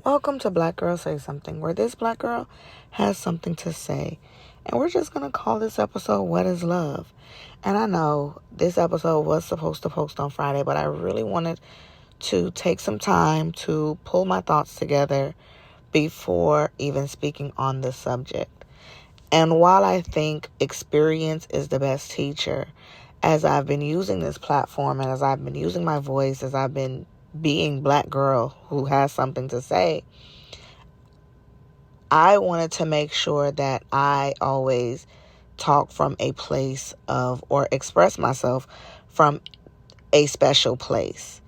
Welcome to Black Girl Say Something, where this black girl has something to say. And we're just going to call this episode, What is Love? And I know this episode was supposed to post on Friday, but I really wanted to take some time to pull my thoughts together before even speaking on this subject. And while I think experience is the best teacher, as I've been using this platform and as I've been using my voice, as I've been being black girl who has something to say, I wanted to make sure that I always talk from a place of, or express myself from a special place.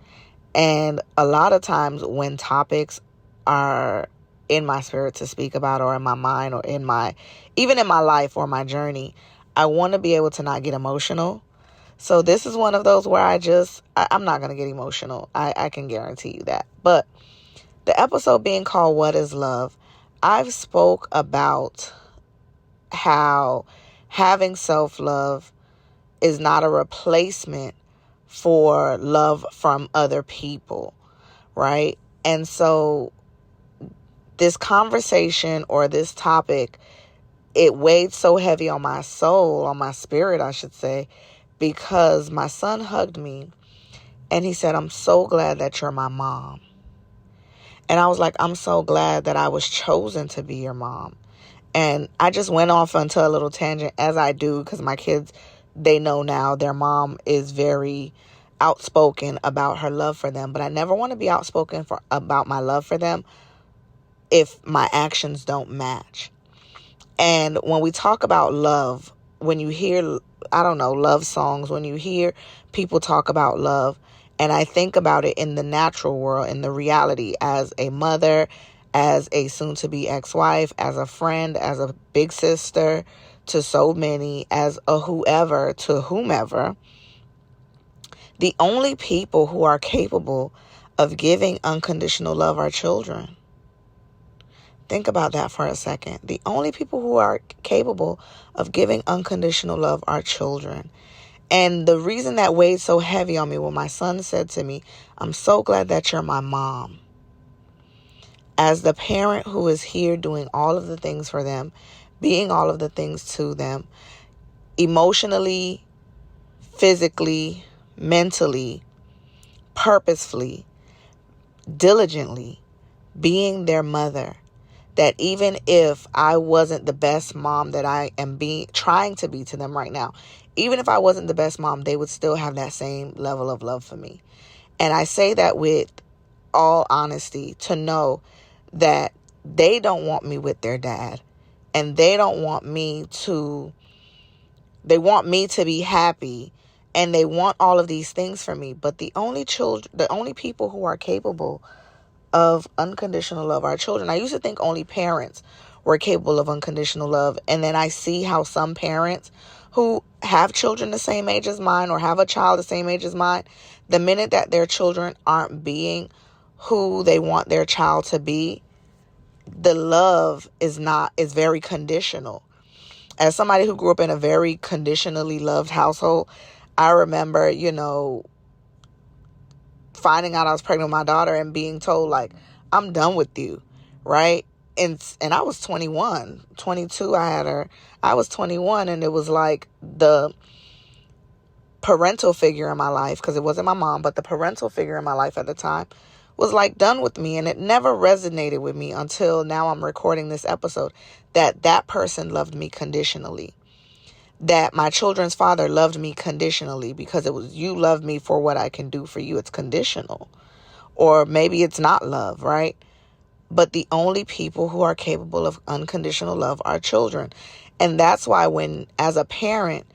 And a lot of times when topics are in my spirit to speak about, or in my mind, or even in my life or my journey, I want to be able to not get emotional. So this is one of those where I'm not going to get emotional. I can guarantee you that. But the episode being called What is Love? I've spoke about how having self-love is not a replacement for love from other people, right? And so this conversation, or this topic, it weighed so heavy on my soul, on my spirit, I should say, because my son hugged me and he said, "I'm so glad that you're my mom." And I was like, "I'm so glad that I was chosen to be your mom." And I just went off onto a little tangent, as I do, because my kids, they know now their mom is very outspoken about her love for them. But I never want to be outspoken about my love for them if my actions don't match. And when we talk about love, when you hear, love songs, when you hear people talk about love, and I think about it in the natural world, in the reality, as a mother, as a soon-to-be ex-wife, as a friend, as a big sister to so many, as a whoever to whomever, the only people who are capable of giving unconditional love are children. Think about that for a second. The only people who are capable of giving unconditional love are children. And the reason that weighed so heavy on me when my son said to me, "I'm so glad that you're my mom." As the parent who is here doing all of the things for them, being all of the things to them, emotionally, physically, mentally, purposefully, diligently, being their mother, that even if I wasn't the best mom that I am trying to be to them right now, even if I wasn't the best mom, they would still have that same level of love for me. And I say that with all honesty, to know that they don't want me with their dad, and they want me to be happy, and they want all of these things for me. But the only people who are capable of unconditional love are children. I used to think only parents were capable of unconditional love. And then I see how some parents who have children the same age as mine, or have a child the same age as mine, the minute that their children aren't being who they want their child to be, the love is very conditional. As somebody who grew up in a very conditionally loved household, I remember, finding out I was pregnant with my daughter and being told, like, "I'm done with you," right? And I was 21, 22. I had her. I was 21, and it was like the parental figure in my life, because it wasn't my mom, but the parental figure in my life at the time was like done with me. And it never resonated with me until now I'm recording this episode, that person loved me conditionally. That my children's father loved me conditionally, because it was, you love me for what I can do for you. It's conditional. Or maybe it's not love, right? But the only people who are capable of unconditional love are children. And that's why when, as a parent,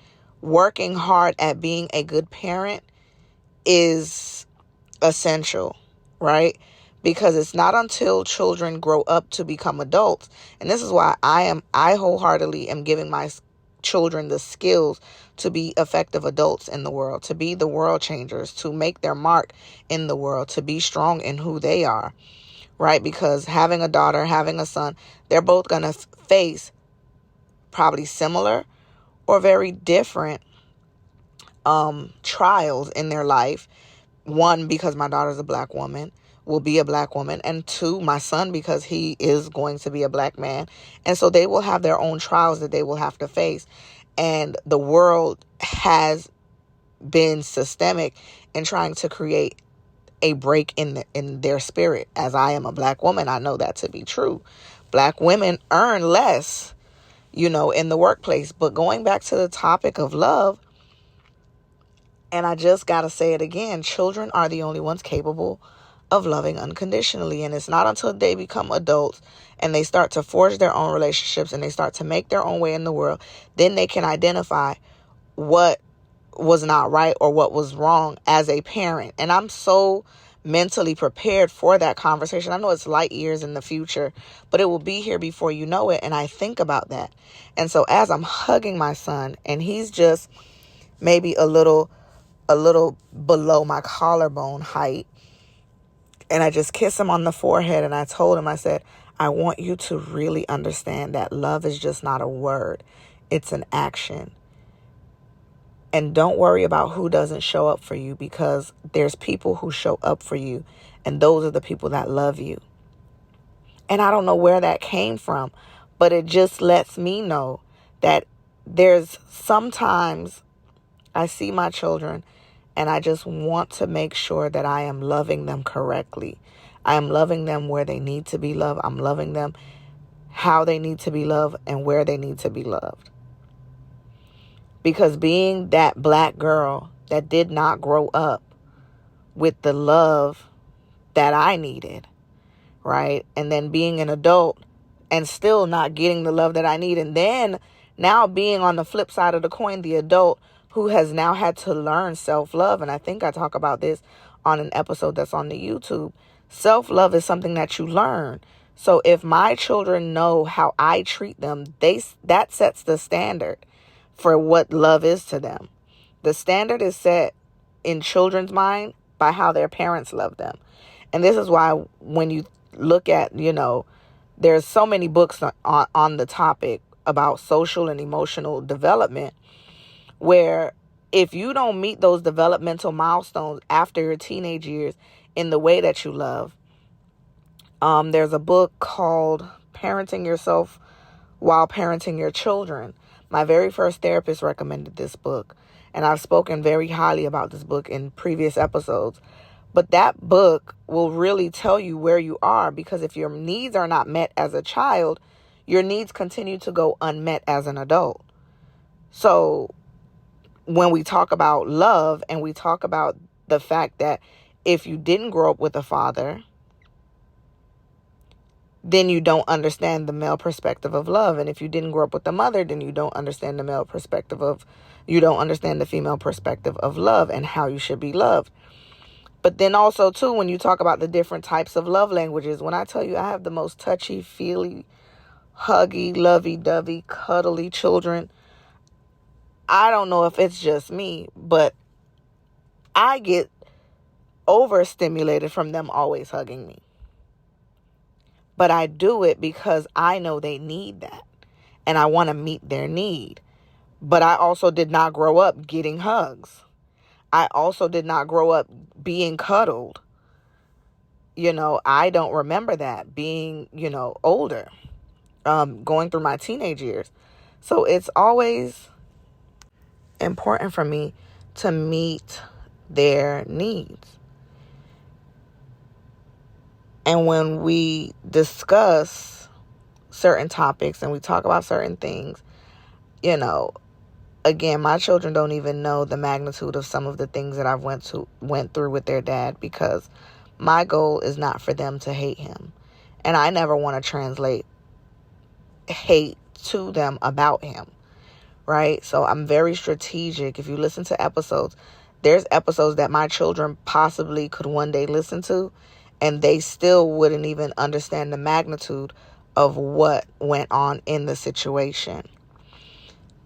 working hard at being a good parent is essential, right? Because it's not until children grow up to become adults. And this is why I wholeheartedly am giving my children the skills to be effective adults in the world, to be the world changers, to make their mark in the world, to be strong in who they are, right? Because having a daughter, having a son, they're both going to face probably similar or very different trials in their life. One, because my daughter's a black woman. will be a black woman, and 2, my son, because he is going to be a black man. And so they will have their own trials that they will have to face. And the world has been systemic in trying to create a break in their spirit. As I am a black woman, I know that to be true. Black women earn less, in the workplace. But going back to the topic of love, and I just got to say it again, children are the only ones capable of loving unconditionally. And it's not until they become adults and they start to forge their own relationships and they start to make their own way in the world, then they can identify what was not right or what was wrong as a parent. And I'm so mentally prepared for that conversation. I know it's light years in the future, but it will be here before you know it. And I think about that. And so as I'm hugging my son, and he's just maybe a little below my collarbone height, and I just kiss him on the forehead, and I told him, I said, I want you to really understand that love is just not a word. It's an action. And don't worry about who doesn't show up for you, because there's people who show up for you, and those are the people that love you. And I don't know where that came from, but it just lets me know that there's sometimes I see my children and I just want to make sure that I am loving them correctly. I am loving them where they need to be loved. I'm loving them how they need to be loved and where they need to be loved. Because being that black girl that did not grow up with the love that I needed, right? And then being an adult and still not getting the love that I need. And then now being on the flip side of the coin, the adult who has now had to learn self-love. And I think I talk about this on an episode that's on the YouTube. Self-love is something that you learn. So if my children know how I treat them, that sets the standard for what love is to them. The standard is set in children's mind by how their parents love them. And this is why when you look at, there's so many books on the topic about social and emotional development, where if you don't meet those developmental milestones after your teenage years in the way that you love, there's a book called Parenting Yourself While Parenting Your Children. My very first therapist recommended this book, and I've spoken very highly about this book in previous episodes. But that book will really tell you where you are, because if your needs are not met as a child, your needs continue to go unmet as an adult. So when we talk about love and we talk about the fact that if you didn't grow up with a father, then you don't understand the male perspective of love. And if you didn't grow up with a mother, then you don't understand you don't understand the female perspective of love and how you should be loved. But then also, too, when you talk about the different types of love languages, when I tell you I have the most touchy, feely, huggy, lovey-dovey, cuddly children, I don't know if it's just me, but I get overstimulated from them always hugging me. But I do it because I know they need that, and I want to meet their need. But I also did not grow up getting hugs. I also did not grow up being cuddled. I don't remember that being, older, going through my teenage years. So it's always important for me to meet their needs. And when we discuss certain topics and we talk about certain things, again, my children don't even know the magnitude of some of the things that I've went through with their dad, because my goal is not for them to hate him. And I never want to translate hate to them about him, right? So I'm very strategic. If you listen to episodes, there's episodes that my children possibly could one day listen to, and they still wouldn't even understand the magnitude of what went on in the situation.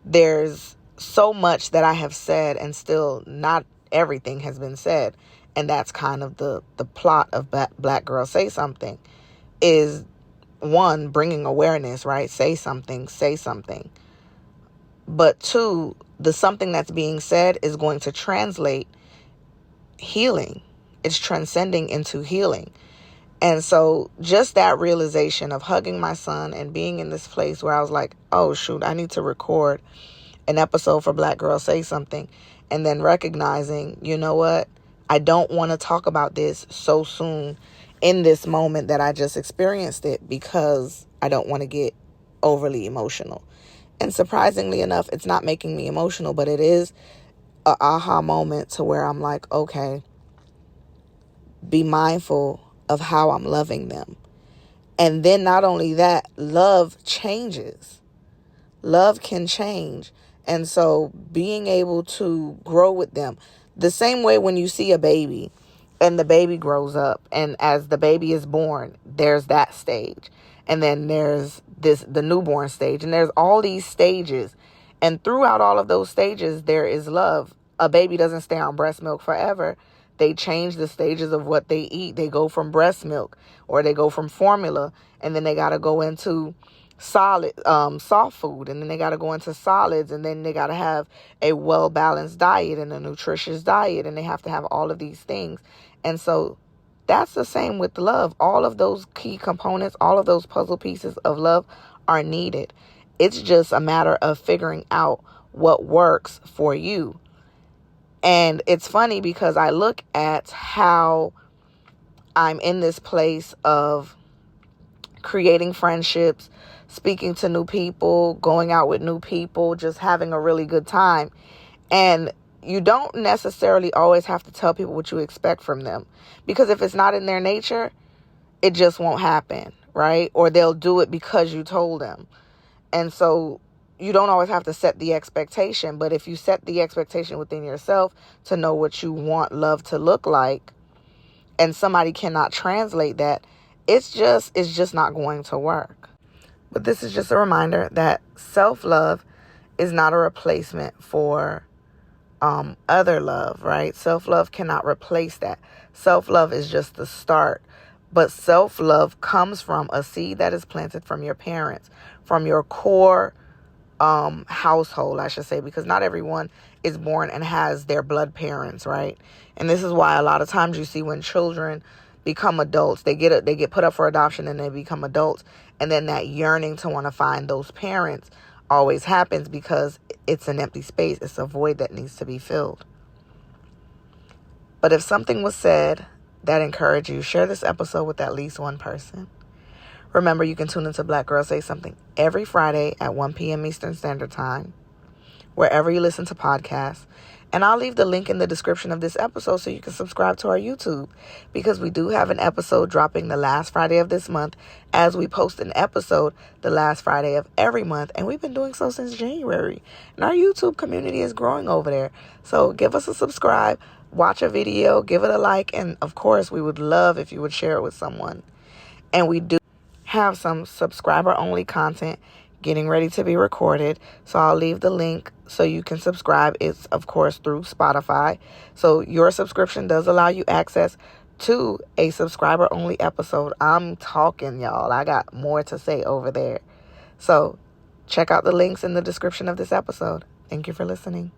There's so much that I have said, and still not everything has been said. And that's kind of the plot of Black Girl Say Something, is one, bringing awareness, right? Say something. But two, the something that's being said is going to translate healing. It's transcending into healing. And so just that realization of hugging my son and being in this place where I was like, oh, shoot, I need to record an episode for Black Girl Say Something. And then recognizing, you know what? I don't want to talk about this so soon in this moment that I just experienced it, because I don't want to get overly emotional. And surprisingly enough, it's not making me emotional, but it is a aha moment to where I'm like, okay, be mindful of how I'm loving them. And then not only that, love changes. Love can change. And so being able to grow with them, the same way when you see a baby and the baby grows up, and as the baby is born, there's that stage. And then there's the newborn stage, and there's all these stages. And throughout all of those stages, there is love. A baby doesn't stay on breast milk forever. They change the stages of what they eat. They go from breast milk, or they go from formula, and then they got to go into soft food, and then they got to go into solids, and then they got to have a well-balanced diet and a nutritious diet, and they have to have all of these things. And so that's the same with love. All of those key components, all of those puzzle pieces of love are needed. It's just a matter of figuring out what works for you. And it's funny because I look at how I'm in this place of creating friendships, speaking to new people, going out with new people, just having a really good time. And you don't necessarily always have to tell people what you expect from them, because if it's not in their nature, it just won't happen, right? Or they'll do it because you told them. And so you don't always have to set the expectation, but if you set the expectation within yourself to know what you want love to look like, and somebody cannot translate that, it's just not going to work. But this is just a reminder that self-love is not a replacement for other love, right? Self-love cannot replace that. Self-love is just the start. But self-love comes from a seed that is planted from your parents, from your core household, I should say, because not everyone is born and has their blood parents, right? And this is why a lot of times you see when children become adults, they get put up for adoption and they become adults, and then that yearning to want to find those parents always happens, because it's an empty space. It's a void that needs to be filled. But if something was said that encouraged you, share this episode with at least one person. Remember, you can tune into Black Girl Say Something every Friday at 1 p.m. Eastern Standard Time, wherever you listen to podcasts. And I'll leave the link in the description of this episode so you can subscribe to our YouTube, because we do have an episode dropping the last Friday of this month, as we post an episode the last Friday of every month. And we've been doing so since January. And our YouTube community is growing over there. So give us a subscribe, watch a video, give it a like. And of course, we would love if you would share it with someone. And we do have some subscriber-only content getting ready to be recorded. So I'll leave the link so you can subscribe. It's, of course, through Spotify. So your subscription does allow you access to a subscriber-only episode. I'm talking, y'all. I got more to say over there. So check out the links in the description of this episode. Thank you for listening.